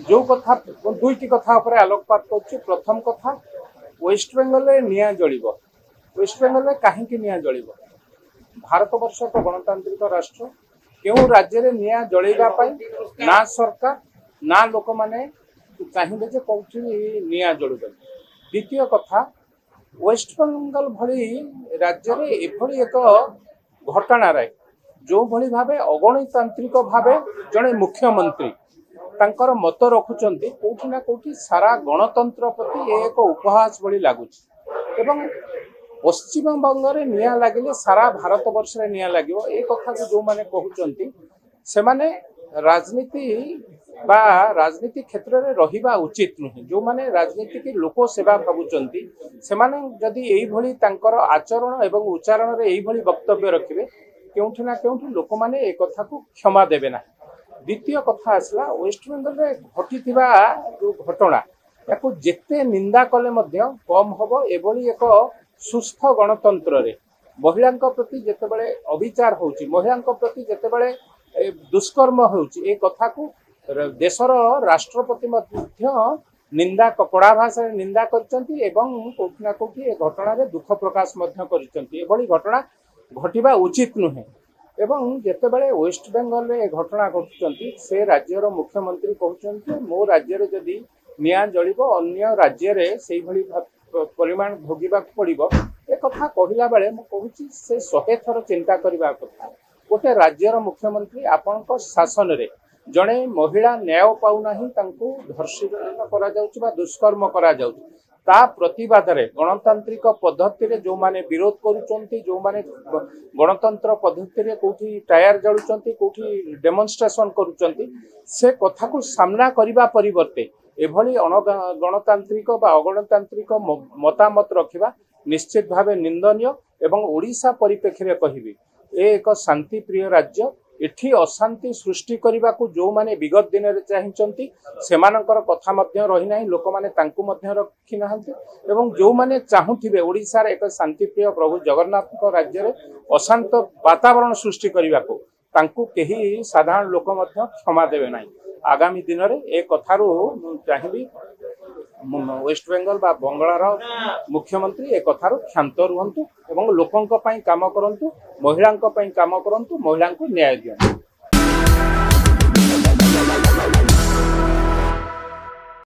जो कथा दुईटी कथा ऊपर आलोकपात कर प्रथम कथा वेस्ट बेंगल निया जल वेस्ट बेंगल कहीं निया जल भारत वर्ष एक गणतांत्रिक राष्ट्र क्यों राज्य में निया जलैवाई ना सरकार ना लोक मैंने चाहिए कौन निया जलु। द्वितीय कथा वेस्ट बेंगल भली राज्य में एभली एक घटना जो भली भावे अगणतांत्रिक भावे जड़े मुख्यमंत्री तांकर मत रखुचंती कोठी ना कोठी सारा गणतंत्र प्रति एक उपहास भली लगुच एवं पश्चिम बंग में निया लगे सारा भारत वर्ष में निया लगे ए कथा को जो माने कहउचंती से माने राजनीति बा राजनीति क्षेत्र में रहिबा उचित नुहे। जो माने राजनीति की लोक सेवा भावुचंती से माने जदि एई भली तांकर आचरण एवं उच्चारण रे एई भली वक्तव्य रखिबे केउठी ना केउठी लोक माने ए कथा को क्षमा देबे ना। द्वितीय कथा आसला वेस्ट बेंगल रे घटी जो घटना या जेते निंदा कले मध्य कम हबो। एभली एक सुस्थ गणतंत्र रे महिला प्रति जेतेबेले अविचार होउची महिला प्रति जेतेबेले दुष्कर्म होउची ए कथा को देशर राष्ट्रपति मध्य निंदा कड़ा भाषा निंदा करचंती एवं कोठी ना कोठी ए घटना रे दुख प्रकाश मध्य करचंती। एभली घटना घटिबा उचित नुहे एवं जेतेबेले वेस्ट बेंगल रे घटना घटुचंती से राज्यर मुख्यमंत्री कहउचंती मो राज्य रे जदी निया जलिबो अन्य राज्य रे सेही भली परिमाण भोगिबा पड़िबो ए कथा कहिला बेले मु कहूची से 100 थर चिंता करबा कथा। गोटे राज्यर मुख्यमंत्री आपनक शासन रे जड़े महिला न्याय पाउ नाही तांको धर्षण करा जाउची बा दुष्कर्म करा जाउची ता प्रतिवाद रे गणतांत्रिक पद्धति रे जो माने विरोध करूचंती जो माने गणतंत्र पद्धति रे कोठी टायर जळुचंती कोठी डेमोन्स्ट्रेशन करूचंती से कथा को सामना करिबा परिवर्ते एभली गणतांत्रिक बा अगणतांत्रिक मतामत रखिबा निश्चित भावे निंदनीय एवं ओडिशा परिप्रेक्षी रे कहिबी एक शांति प्रिय राज्य एठी अशांति सृष्टि करने को जो माने विगत दिन में चाहिए सेमानकर कथा मध्य रही नाही लोक माने तांकु मध्य रखी नाहंती एवं जो माने चाहुथिबे ओडिशा रे एक शांति प्रिय प्रभु जगन्नाथ राज्य रे अशांत वातावरण सृष्टि करने को तांकु केही साधारण लोक मध्य क्षमा देबे नाही। आगामी दिन में एक कथारू चाहिए वेस्ट बेंगल बा बंगलार मुख्यमंत्री एक कथारू क्षांत रुहंतु एवं लोकंक पई काम करंतु महिलांक पई काम करंतु महिलांकु न्याय दियंतु।